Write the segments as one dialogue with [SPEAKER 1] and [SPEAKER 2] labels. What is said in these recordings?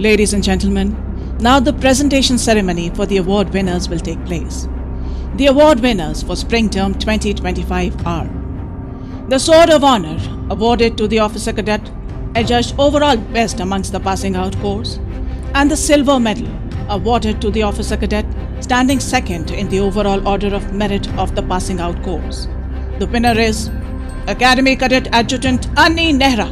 [SPEAKER 1] Ladies and gentlemen, now the presentation ceremony for the award winners will take place. The award winners for Spring Term 2025 are the Sword of Honor awarded to the Officer Cadet adjudged overall best amongst the passing out course, and the Silver Medal awarded to the Officer Cadet standing second in the overall order of merit of the passing out course. The winner is Academy Cadet Adjutant Annie Nehra.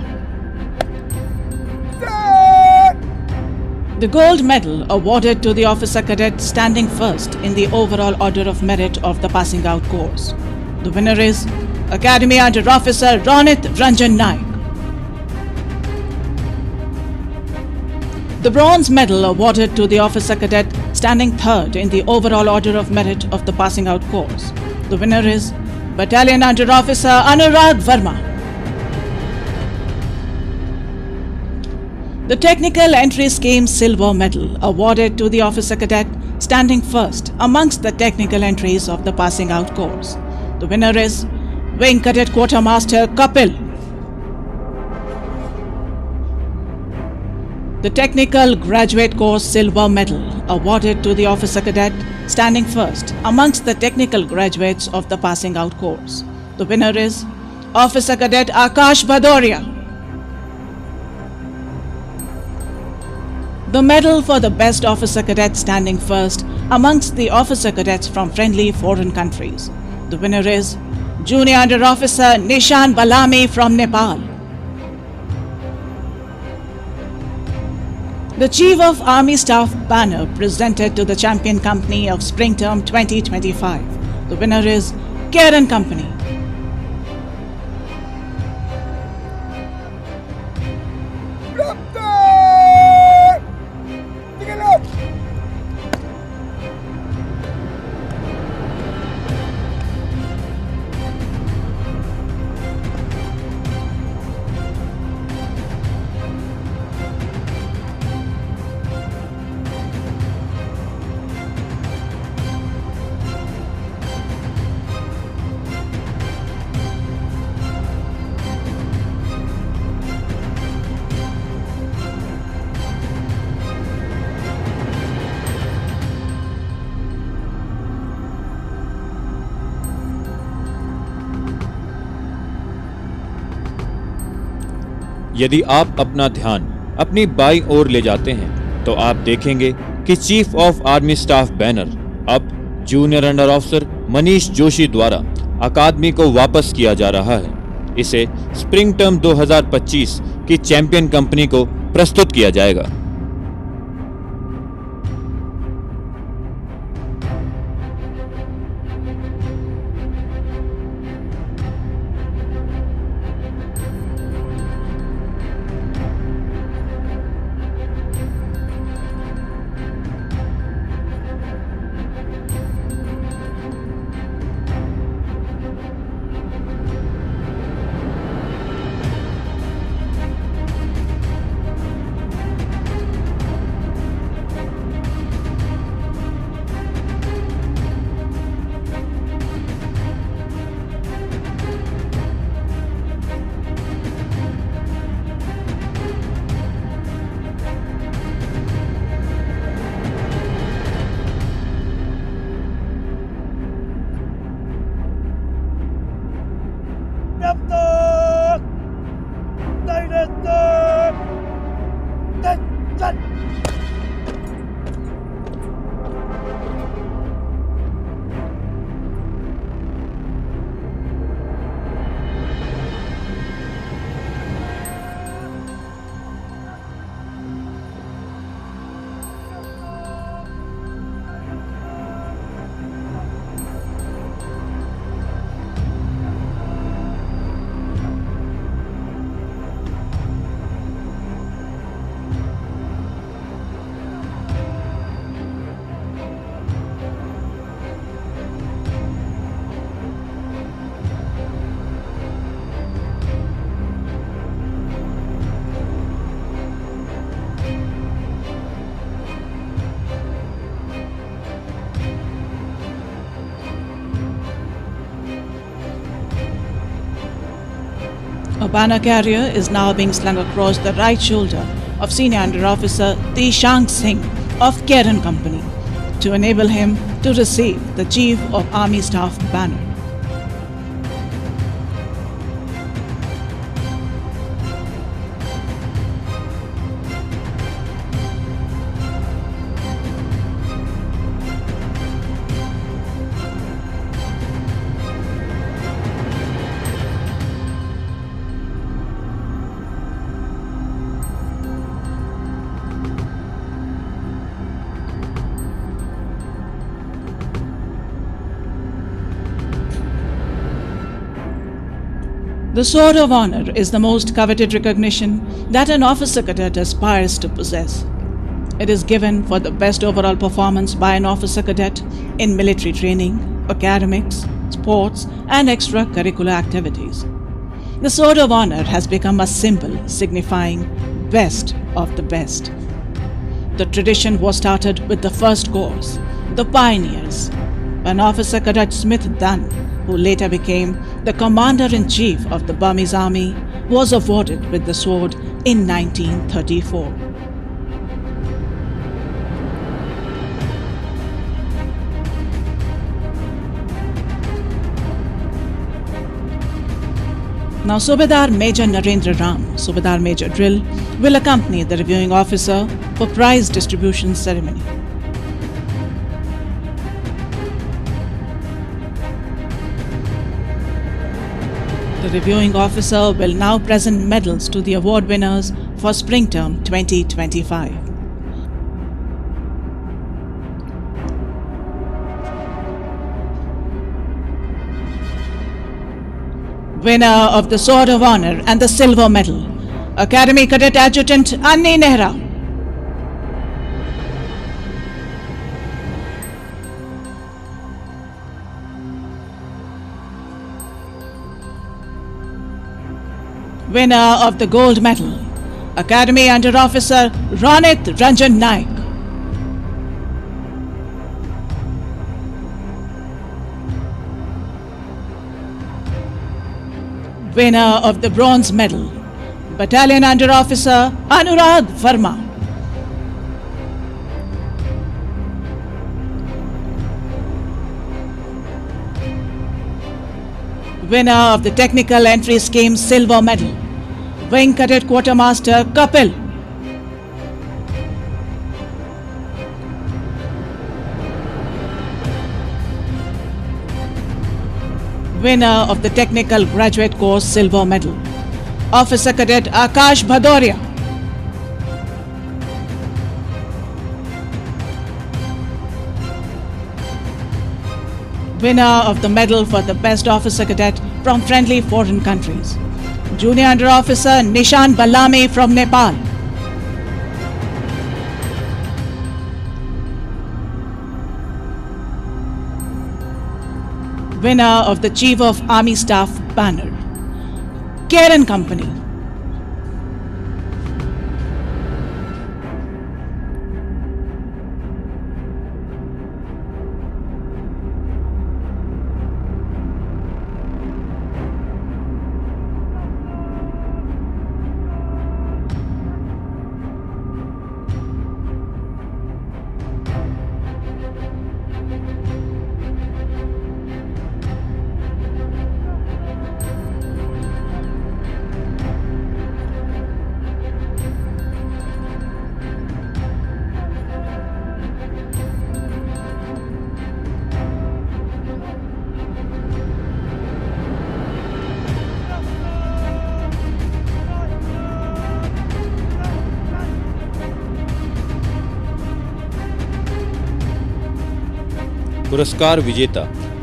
[SPEAKER 1] The Gold Medal awarded to the Officer Cadet standing first in the overall order of merit of the passing out course. The winner is Academy Under Officer Ronit Ranjan Naik. The Bronze Medal awarded to the Officer Cadet standing third in the overall order of merit of the passing out course. The winner is Battalion Under Officer Anurag Verma. The Technical Entry Scheme Silver Medal awarded to the Officer Cadet standing first amongst the technical entries of the passing out course. The winner is Wing Cadet Quartermaster Kapil. The Technical Graduate Course Silver Medal awarded to the Officer Cadet standing first amongst the technical graduates of the passing out course. The winner is Officer Cadet Akash Bhadoria. The medal for the best Officer Cadet standing first amongst the Officer Cadets from friendly foreign countries. The winner is Junior Under Officer Nishan Balami from Nepal. The Chief of Army Staff banner presented to the Champion Company of Spring Term 2025. The winner is Karen Company.
[SPEAKER 2] यदि आप अपना ध्यान अपनी बाईं ओर ले जाते हैं तो आप देखेंगे कि chief of army staff banner अब junior under officer Manish Joshi द्वारा अकादमी को वापस किया जा रहा है। इसे स्प्रिंग टर्म 2025 की चैंपियन कंपनी को प्रस्तुत किया जाएगा।
[SPEAKER 1] A banner carrier is now being slung across the right shoulder of Senior Under Officer Tishang Singh of Karen Company to enable him to receive the Chief of Army Staff banner. The Sword of Honor is the most coveted recognition that an officer cadet aspires to possess. It is given for the best overall performance by an officer cadet in military training, academics, sports, and extracurricular activities. The Sword of Honor has become a symbol signifying best of the best. The tradition was started with the first course, the Pioneers. An officer cadet Smith Dunn, who later became the Commander-in-Chief of the Burmese Army, was awarded with the sword in 1934. Now Subedar Major Narendra Ram, Subedar Major Drill, will accompany the reviewing officer for prize distribution ceremony. The reviewing officer will now present medals to the award winners for Spring Term 2025. Winner of the Sword of Honor and the Silver Medal, Academy Cadet Adjutant Anni Nehra. Winner of the Gold Medal, Academy Under Officer Ronit Ranjan Naik. Winner of the Bronze Medal, Battalion Under Officer Anurag Verma. Winner of the Technical Entry Scheme Silver Medal, Wing Cadet Quartermaster Kapil. Winner of the Technical Graduate Course Silver Medal, Officer Cadet Akash Bhadoria. Winner of the medal for the best officer cadet from friendly foreign countries, Junior Under Officer Nishan Ballami from Nepal. Winner of the Chief of Army Staff banner, Karen Company.
[SPEAKER 2] पुरस्कार विजेता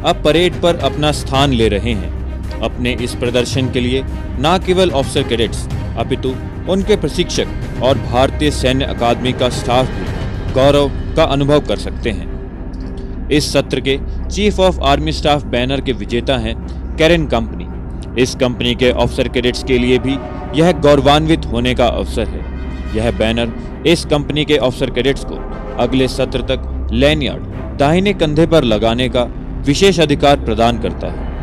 [SPEAKER 2] अब parade पर अपना स्थान ले रहे हैं। अपने इस प्रदर्शन के लिए न केवल ऑफिसर कैडेट्स अपितु उनके प्रशिक्षक और भारतीय सैन्य अकादमी का स्टाफ भी गौरव का अनुभव कर सकते हैं। इस सत्र के chief of army staff banner के विजेता हैं कैरेन कंपनी। इस कंपनी के ऑफिसर कैडेट्स के लिए भी यह गौरवान्वित होने का अवसर है। यह बैनर इस कंपनी के ऑफिसर कैडेट्स को अगले सत्र तक लैनियार्ड दाहिने कंधे पर लगाने का विशेष अधिकार प्रदान करता है।